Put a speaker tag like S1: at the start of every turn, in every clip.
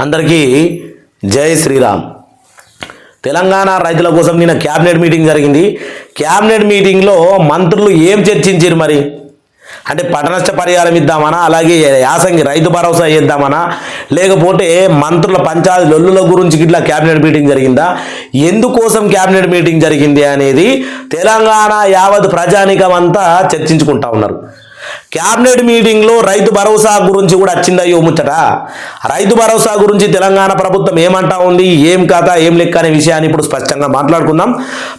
S1: అందరికీ జై శ్రీరామ్. తెలంగాణ రైతుల కోసం నిన్న క్యాబినెట్ మీటింగ్ జరిగింది. క్యాబినెట్ మీటింగ్లో మంత్రులు ఏం చర్చించారు మరి అంటే పంట నష్ట పరిహారం ఇద్దామనా, అలాగే యాసంగి రైతు భరోసా ఇద్దామనా, లేకపోతే మంత్రుల పంచాయతీ లొల్లుల గురించి ఇట్లా క్యాబినెట్ మీటింగ్ జరిగిందా, ఎందుకోసం క్యాబినెట్ మీటింగ్ జరిగింది అనేది తెలంగాణ యావత్ ప్రజానీకం అంతా చర్చించుకుంటా ఉన్నారు. క్యాబినెట్ మీటింగ్లో రైతు భరోసా గురించి కూడా వచ్చిందయ్యో ముచ్చట. రైతు భరోసా గురించి తెలంగాణ ప్రభుత్వం ఏమంటా ఉంది, ఏం కథ, ఏం లెక్క అనే విషయాన్ని ఇప్పుడు స్పష్టంగా మాట్లాడుకుందాం.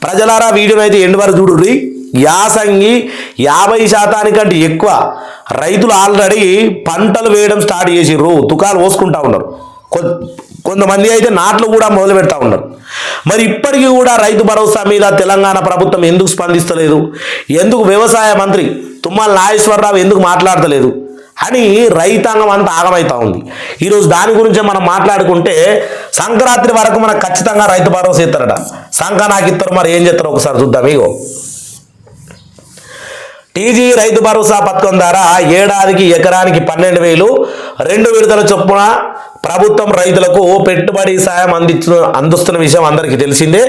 S1: ప్రజలారా వీడియోని అయితే ఎండ్ వరకు చూడుర్రి. యాసంగి 50% ఎక్కువ రైతులు ఆల్రెడీ పంటలు వేయడం స్టార్ట్ చేసిర్రు, తుకాలు పోసుకుంటా ఉన్నారు. కొంతమంది అయితే నాట్లు కూడా మొదలు పెడతా ఉన్నారు. మరి ఇప్పటికీ కూడా రైతు భరోసా మీద తెలంగాణ ప్రభుత్వం ఎందుకు స్పందిస్తలేదు, ఎందుకు వ్యవసాయ మంత్రి తుమ్మల నాగేశ్వరరావు ఎందుకు మాట్లాడతలేదు అని రైతాంగం అంతా ఆగమవుతా ఉంది. ఈరోజు దాని గురించే మనం మాట్లాడుకుంటే సంక్రాంతి వరకు మనకు ఖచ్చితంగా రైతు భరోసా ఇస్తారట. నాకు ఇస్తారు, మరి ఏం చేస్తారో ఒకసారి చూద్దాం. ఇగో టీజీ రైతు భరోసా పథకం ద్వారా ఏడాదికి ఎకరానికి 12,000 2 విడతల చొప్పున ప్రభుత్వం రైతులకు పెట్టుబడి సాయం అందిస్తున్న విషయం అందరికీ తెలిసిందే.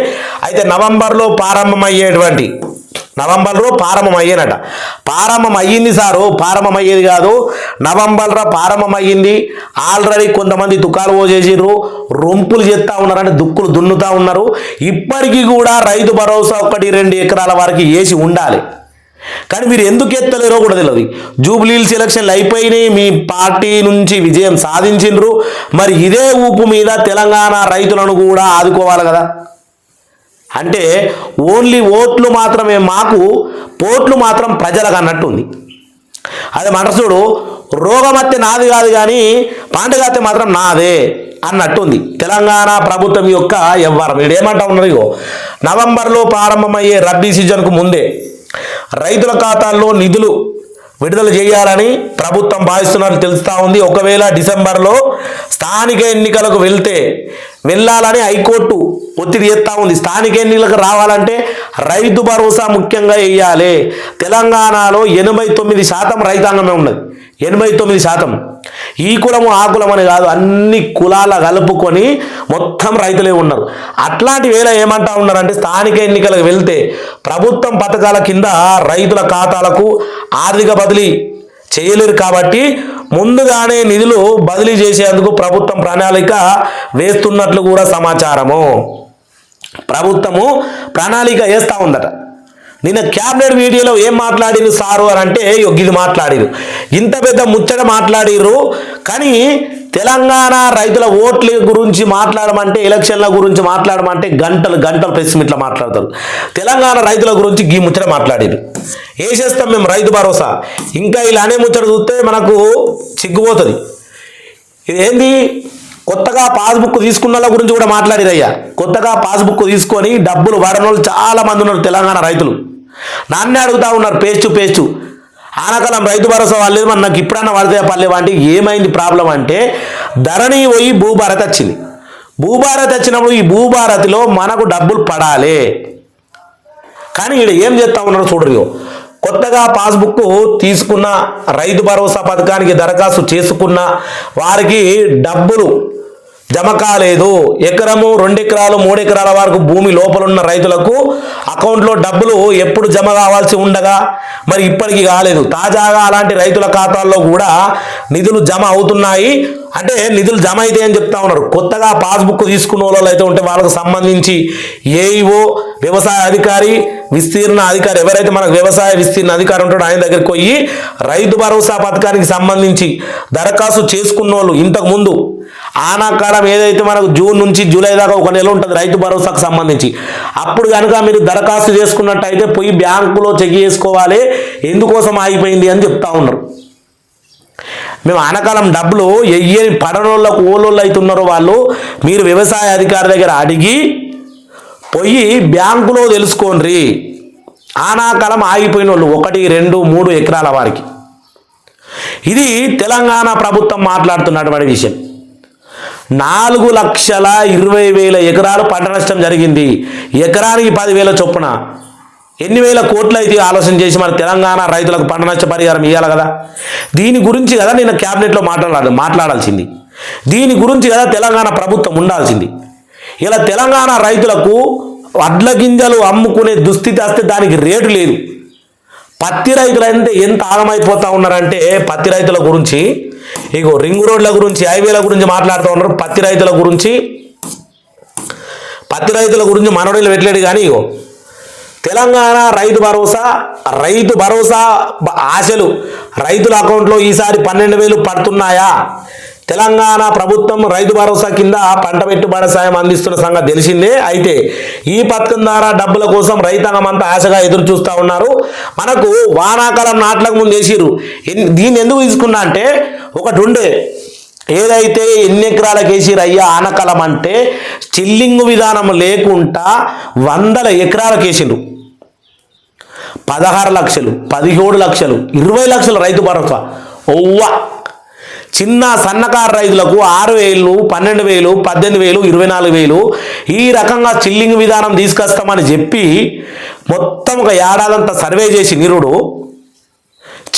S1: అయితే నవంబర్లో ప్రారంభమయ్యేనట. ప్రారంభం అయ్యింది సారు, ప్రారంభమయ్యేది కాదు, నవంబర్లో ప్రారంభమయ్యింది. ఆల్రెడీ కొంతమంది తుకాలు పోసేసిర్రు, రొంపులు చేస్తూ ఉన్నారంటే దుక్కులు దున్నుతూ ఉన్నారు. ఇప్పటికీ కూడా రైతు భరోసా 1-2 ఎకరాల వరకు వేసి ఉండాలి. కానీ మీరు ఎందుకు ఎత్తలేరో కూడా తెలియదు. జూబ్లీహిల్స్ ఎలక్షన్లు అయిపోయినాయి, మీ పార్టీ నుంచి విజయం సాధించిండ్రు. మరి ఇదే ఊపు మీద తెలంగాణ రైతులను కూడా ఆదుకోవాలి కదా. అంటే ఓన్లీ ఓట్లు మాత్రమే మాకు, పోట్లు మాత్రం ప్రజలకు అన్నట్టు ఉంది. అదే మనసుడు రోగమత్తే నాది కాదు కానీ పంటగత్తే మాత్రం నాదే అన్నట్టుంది తెలంగాణ ప్రభుత్వం యొక్క వ్యవహారం. వీడు ఏమంటా ఉన్నది, నవంబర్లో ప్రారంభమయ్యే రబ్బీ సీజన్కు ముందే రైతుల ఖాతాల్లో నిధులు విడుదల చేయాలని ప్రభుత్వం భావిస్తున్నట్టు తెలుస్తూ ఉంది. ఒకవేళ డిసెంబర్లో స్థానిక ఎన్నికలకు వెళ్ళాలని హైకోర్టు ఒత్తిడి చేస్తూ ఉంది. స్థానిక ఎన్నికలకు రావాలంటే రైతు భరోసా ముఖ్యంగా వేయాలి. తెలంగాణలో 89% రైతాంగమే ఉన్నది. 89%. ఈ కులము ఆ కులం అని కాదు, అన్ని కులాల కలుపుకొని మొత్తం రైతులే ఉన్నారు. అట్లాంటి వేళ ఏమంటా ఉన్నారంటే స్థానిక ఎన్నికలకు వెళ్తే ప్రభుత్వం పథకాల కింద రైతుల ఖాతాలకు ఆర్థిక బదిలీ చేయలేరు కాబట్టి ముందుగానే నిధులు బదిలీ చేసేందుకు ప్రభుత్వం ప్రణాళిక వేస్తున్నట్లు కూడా సమాచారము. ప్రభుత్వము ప్రణాళిక వేస్తూ ఉందట. నిన్న క్యాబినెట్ వీడియోలో ఏం మాట్లాడిరు సారు అని అంటే ఇది మాట్లాడిరు, ఇంత పెద్ద ముచ్చట మాట్లాడిరు. కానీ తెలంగాణ రైతుల ఓట్ల గురించి మాట్లాడమంటే, ఎలక్షన్ల గురించి మాట్లాడమంటే గంటలు ప్రెస్ మీట్లో మాట్లాడతారు. తెలంగాణ రైతుల గురించి ఈ ముచ్చట మాట్లాడిరు. వేసేస్తాం మేము రైతు భరోసా, ఇంకా ఇలానే ముచ్చట చూస్తే మనకు సిగ్గుపోతుంది. ఇదేంది, కొత్తగా పాస్బుక్ తీసుకున్న వాళ్ళ గురించి కూడా మాట్లాడిరయ్యా. కొత్తగా పాస్బుక్ తీసుకొని డబ్బులు వాడని వాళ్ళు చాలా మంది ఉన్నారు తెలంగాణ రైతులు. నాన్నే అడుగుతా ఉన్నారు పేస్ట్ ఆనకాలం రైతు భరోసా వాళ్ళేది, మరి నాకు ఇప్పుడన్నా పడితే పర్లేవా అంటే ఏమైంది ప్రాబ్లం అంటే ధరణి పోయి భూభారతి వచ్చింది. భూభారతి వచ్చినప్పుడు ఈ భూభారతిలో మనకు డబ్బులు పడాలి. కానీ ఇక్కడ ఏం చేస్తూ ఉన్నారు చూడరు, కొత్తగా పాస్బుక్ తీసుకున్న రైతు భరోసా పథకానికి దరఖాస్తు చేసుకున్న వారికి డబ్బులు జమ కాలేదు. ఎకరము 2 ఎకరాలు 3 ఎకరాల వరకు భూమి లోపల ఉన్న రైతులకు అకౌంట్లో డబ్బులు ఎప్పుడు జమ కావాల్సి ఉండగా మరి ఇప్పటికీ కాలేదు. తాజాగా అలాంటి రైతుల ఖాతాల్లో కూడా నిధులు జమ అవుతున్నాయి. అంటే నిధులు జమ అయితే అని చెప్తా ఉన్నారు. కొత్తగా పాస్బుక్ తీసుకున్న వాళ్ళు అయితే ఉంటే వాళ్ళకు సంబంధించి ఏఈఓ, వ్యవసాయ అధికారి, విస్తీర్ణ అధికారి, ఎవరైతే మనకు వ్యవసాయ విస్తీర్ణ అధికారి ఉంటాడో ఆయన దగ్గరికి పోయి రైతు భరోసా పథకానికి సంబంధించి దరఖాస్తు చేసుకున్న వాళ్ళు ఇంతకు ముందు ఆనాకాలం ఏదైతే మనకు జూన్ నుంచి జూలై దాకా 1 నెల ఉంటుంది రైతు భరోసాకు సంబంధించి, అప్పుడు కనుక మీరు దరఖాస్తు చేసుకున్నట్టయితే పోయి బ్యాంకులో చెక్ చేసుకోవాలి, ఎందుకోసం ఆగిపోయింది అని చెప్తా ఉన్నారు. మేము ఆనకాలం డబ్బులు ఎయ్యని పడనోళ్ళకు ఓలోళ్ళు అవుతున్నారో వాళ్ళు మీరు వ్యవసాయ అధికారి దగ్గర అడిగి పోయి బ్యాంకులో తెలుసుకోండి. ఆనాకాలం ఆగిపోయిన వాళ్ళు 1, 2, 3 ఎకరాల వారికి. ఇది తెలంగాణ ప్రభుత్వం మాట్లాడుతున్నటువంటి విషయం. 4,20,000 ఎకరాలు పంట నష్టం జరిగింది. ఎకరానికి 10,000 చొప్పున ఎన్ని వేల కోట్లు అయితే ఆలోచన చేసి మన తెలంగాణ రైతులకు పంట నష్ట పరిహారం ఇవ్వాలి కదా. దీని గురించి కదా నేను క్యాబినెట్లో మాట్లాడాల్సింది. దీని గురించి కదా తెలంగాణ ప్రభుత్వం ఉండాల్సింది. ఇలా తెలంగాణ రైతులకు వడ్ల గింజలు అమ్ముకునే దుస్థితి వస్తే దానికి రేటు లేదు. పత్తి రైతులు అంటే ఎంత ఆగమైపోతూ ఉన్నారంటే పత్తి రైతుల గురించి ఇగో రింగ్ రోడ్ల గురించి హైవేల గురించి మాట్లాడుతూ ఉన్నారు. పత్తి రైతుల గురించి మనోడీలు పెట్టలేడు. కానీ ఇగో తెలంగాణ రైతు భరోసా ఆశలు రైతుల అకౌంట్లో ఈసారి 12,000 పడుతున్నాయా? తెలంగాణ ప్రభుత్వం రైతు భరోసా కింద పంట పెట్టుబడి సాయం అందిస్తున్న సంగతి తెలిసిందే. అయితే ఈ పథకం ద్వారా డబ్బుల కోసం రైతాంగం అంతా ఆశగా ఎదురు చూస్తూ ఉన్నారు. మనకు వానాకాలం నాట్లకు ముందు వేసిరు. దీన్ని ఎందుకు తీసుకున్నా అంటే ఒకటి ఉండే, ఏదైతే ఎన్ని ఎకరాలకు వేసిరు అయ్యా ఆనకాలం అంటే చిల్లింగు విధానం లేకుండా 100 ఎకరాలకు వేసిండ్రు. 16 లక్షలు, 17 లక్షలు, 20 లక్షలు రైతు భరోసా. ఓవ్వా చిన్న సన్నకారు రైతులకు 6,000, 12,000, 18,000, 24,000 ఈ రకంగా చిల్లింగ్ విధానం తీసుకొస్తామని చెప్పి మొత్తం ఒక ఏడాదంతా సర్వే చేసి నిరుడు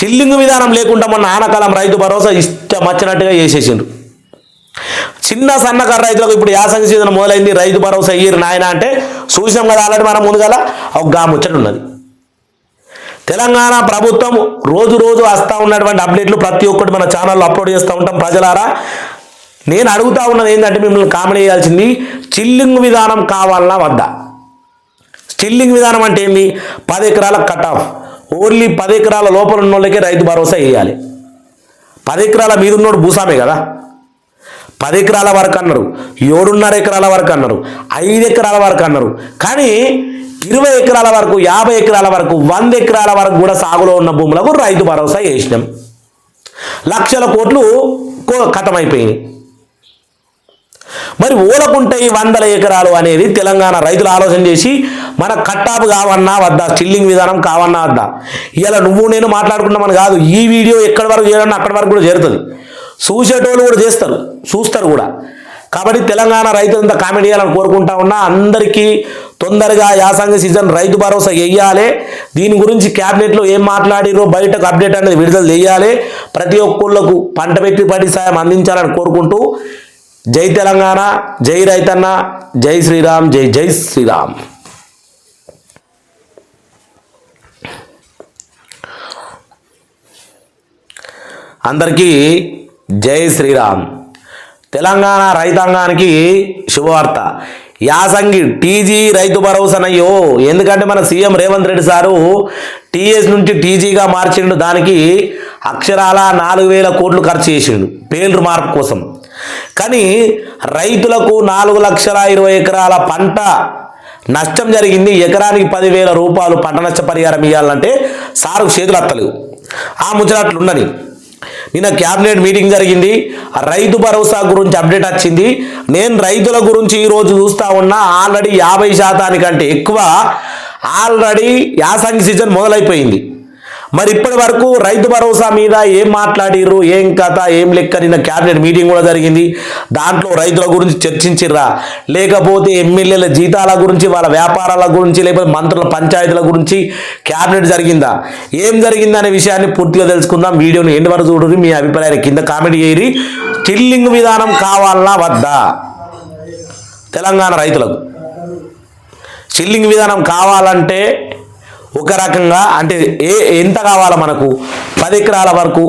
S1: చిల్లింగ్ విధానం లేకుండా మొన్న ఆనకాలం రైతు భరోసా ఇష్టం వచ్చినట్టుగా చేసేసిండ్రు. చిన్న సన్నకారు రైతులకు ఇప్పుడు యాసంగి సీజన్ మొదలైంది, రైతు భరోసా ఇయ్యరు నాయన అంటే చూసినాం కదా. ఆల్రెడీ మనం ముందుగల ఒక ముచ్చట ఉన్నది. తెలంగాణ ప్రభుత్వం రోజు వస్తూ ఉన్నటువంటి అప్డేట్లు ప్రతి ఒక్కటి మన ఛానల్లో అప్లోడ్ చేస్తూ ఉంటాం. ప్రజలారా, నేను అడుగుతా ఉన్నది ఏంటంటే మిమ్మల్ని కామెంట్ చేయాల్సింది, చిల్లింగ్ విధానం కావాలన్నా వద్దా? చిల్లింగ్ విధానం అంటే ఏంది? 10 ఎకరాల కట్ ఆఫ్, ఓన్లీ 10 ఎకరాల లోపల ఉన్న వాళ్ళకే రైతు భరోసా వేయాలి. 10 ఎకరాల మీద ఉన్నోడు భూసామే కదా. 10 ఎకరాల వరకు అన్నారు, 7.5 ఎకరాల వరకు అన్నారు, 5 ఎకరాల వరకు అన్నారు. కానీ 20 ఎకరాల వరకు, 50 ఎకరాల వరకు, 100 ఎకరాల వరకు కూడా సాగులో ఉన్న భూములకు రైతు భరోసా వేసినాం. లక్షల కోట్లు ఖతమైపోయినాయి. మరి ఓలకుంటే ఈ 100 ఎకరాలు అనేది తెలంగాణ రైతులు ఆలోచన చేసి మన కట్టాపు కావన్నా వద్దా, చిల్లింగ్ విధానం కావన్నా వద్దా? ఇలా నువ్వు నేను మాట్లాడుకున్నామని కాదు, ఈ వీడియో ఎక్కడి వరకు చేయాలన్నా అక్కడి వరకు కూడా చేరుతుంది. చూసేటోళ్ళు కూడా చూస్తారు కూడా. కాబట్టి తెలంగాణ రైతులంతా కామెంట్ చేయాలని కోరుకుంటా ఉన్నా. అందరికీ తొందరగా యాసంగి సీజన్ రైతు భరోసా వేయాలి. దీని గురించి క్యాబినెట్లో ఏం మాట్లాడిరో బయటకు అప్డేట్ అనేది విడుదల చేయాలి. ప్రతి ఒక్కళ్ళకు పంట పెట్టుబడి సాయం అందించాలని కోరుకుంటూ జై తెలంగాణ, జై రైతన్న, జై శ్రీరామ్, జై శ్రీరామ్. అందరికీ జై శ్రీరామ్. తెలంగాణ రైతాంగానికి శుభవార్త. యాసంగి టీజీ రైతు భరోసానయ్యో. ఎందుకంటే మన CM Revanth Reddy sir TS నుంచి టీజీగా మార్చిండు. దానికి అక్షరాల 4,000 కోట్లు ఖర్చు చేసిండు పేర్లు మార్పు కోసం. కానీ రైతులకు 4,20,000 ఎకరాల పంట నష్టం జరిగింది. ఎకరానికి 10,000 రూపాయలు పంట నష్ట పరిహారం ఇవ్వాలంటే సారు చేతులు అత్తలేవు. ఆ ముచ్చట్లు ఉండని. నిన్న క్యాబినెట్ మీటింగ్ జరిగింది. రైతు భరోసా గురించి అప్డేట్ వచ్చింది. నేను రైతుల గురించి ఈరోజు చూస్తూ ఉన్నా. ఆల్రెడీ 50% ఎక్కువ ఆల్రెడీ యాసంగి సీజన్ మొదలైపోయింది. మరి ఇప్పటి వరకు రైతు భరోసా మీద ఏం మాట్లాడిర్రు, ఏం కథ, ఏం లెక్క? నిన్న క్యాబినెట్ మీటింగ్ కూడా జరిగింది. దాంట్లో రైతుల గురించి చర్చించిర్రా, లేకపోతే ఎమ్మెల్యేల జీతాల గురించి, వాళ్ళ వ్యాపారాల గురించి, లేకపోతే మంత్రుల పంచాయతీల గురించి క్యాబినెట్ జరిగిందా? ఏం జరిగిందనే విషయాన్ని పూర్తిగా తెలుసుకుందాం. వీడియోని ఎండ్ వరకు చూడండి. మీ అభిప్రాయాన్ని కింద కామెంట్ చేయరి. చిల్లింగ్ విధానం కావాలన్నా వద్దా? తెలంగాణ రైతులకు చిల్లింగ్ విధానం కావాలంటే ఒక రకంగా అంటే ఎంత కావాలా మనకు? 10 ఎకరాల వరకు